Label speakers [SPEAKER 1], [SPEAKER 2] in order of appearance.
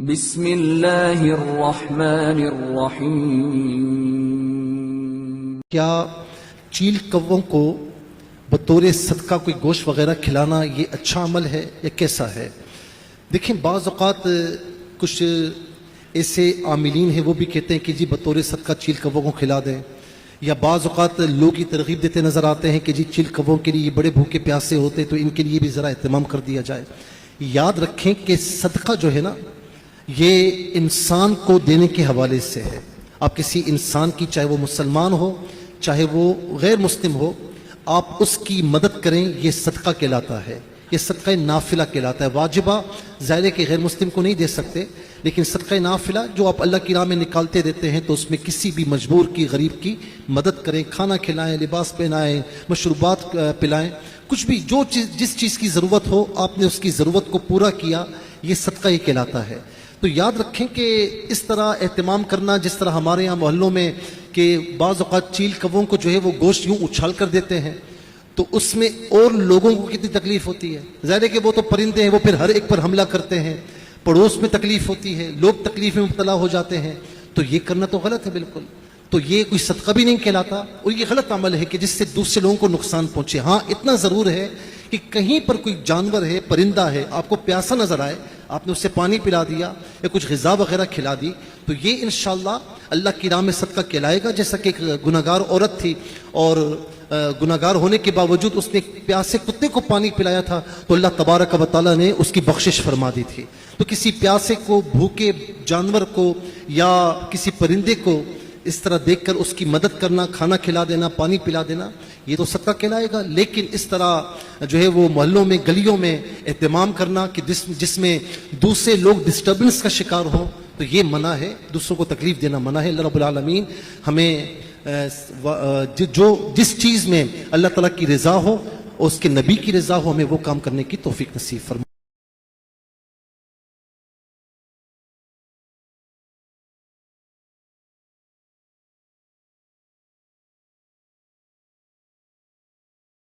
[SPEAKER 1] بسم اللہ الرحمن الرحیم۔
[SPEAKER 2] کیا چیل کووں کو بطور صدقہ کوئی گوشت وغیرہ کھلانا یہ اچھا عمل ہے یا کیسا ہے؟ دیکھیں، بعض اوقات کچھ ایسے عاملین ہیں وہ بھی کہتے ہیں کہ جی بطور صدقہ چیل کووں کو کھلا دیں، یا بعض اوقات لوگ یہ ترغیب دیتے نظر آتے ہیں کہ جی چیل کووں کے لیے بڑے بھوکے پیاسے ہوتے تو ان کے لیے بھی ذرا اہتمام کر دیا جائے۔ یاد رکھیں کہ صدقہ جو ہے نا، یہ انسان کو دینے کے حوالے سے ہے۔ آپ کسی انسان کی، چاہے وہ مسلمان ہو چاہے وہ غیر مسلم ہو، آپ اس کی مدد کریں، یہ صدقہ کہلاتا ہے، یہ صدقہ نافلہ کہلاتا ہے۔ واجبہ ظاہر ہے کہ غیر مسلم کو نہیں دے سکتے، لیکن صدقہ نافلہ جو آپ اللہ کی راہ میں نکالتے دیتے ہیں تو اس میں کسی بھی مجبور کی، غریب کی مدد کریں، کھانا کھلائیں، لباس پہنائیں، مشروبات پلائیں، کچھ بھی جو جس چیز کی ضرورت ہو آپ نے اس کی ضرورت کو پورا کیا، یہ صدقہ ہی کہلاتا ہے۔ تو یاد رکھیں کہ اس طرح اہتمام کرنا، جس طرح ہمارے یہاں محلوں میں کہ بعض اوقات چیل کووں کو جو ہے وہ گوشت یوں اچھال کر دیتے ہیں، تو اس میں اور لوگوں کو کتنی تکلیف ہوتی ہے۔ ظاہر ہے کہ وہ تو پرندے ہیں، وہ پھر ہر ایک پر حملہ کرتے ہیں، پڑوس میں تکلیف ہوتی ہے، لوگ تکلیف میں مبتلا ہو جاتے ہیں، تو یہ کرنا تو غلط ہے بالکل۔ تو یہ کوئی صدقہ بھی نہیں کہلاتا، اور یہ غلط عمل ہے کہ جس سے دوسرے لوگوں کو نقصان پہنچے۔ ہاں اتنا ضرور ہے کہ کہیں پر کوئی جانور ہے، پرندہ ہے، آپ کو پیاسا نظر آئے، آپ نے اسے پانی پلا دیا یا کچھ غذا وغیرہ کھلا دی، تو یہ انشاءاللہ اللہ کی راہ میں صدقہ کہلائے گا۔ جیسا کہ ایک گناہگار عورت تھی، اور گناہگار ہونے کے باوجود اس نے پیاسے کتے کو پانی پلایا تھا، تو اللہ تبارک و تعالیٰ نے اس کی بخشش فرما دی تھی۔ تو کسی پیاسے کو، بھوکے جانور کو یا کسی پرندے کو اس طرح دیکھ کر اس کی مدد کرنا، کھانا کھلا دینا، پانی پلا دینا، یہ تو صدقہ کہلائے گا۔ لیکن اس طرح جو ہے وہ محلوں میں، گلیوں میں اہتمام کرنا کہ جس میں دوسرے لوگ ڈسٹربنس کا شکار ہوں، تو یہ منع ہے، دوسروں کو تکلیف دینا منع ہے۔ اللہ رب العالمین ہمیں جس چیز میں اللہ تعالیٰ کی رضا ہو اور اس کے نبی کی رضا ہو، ہمیں وہ کام کرنے کی توفیق نصیب فرمائے۔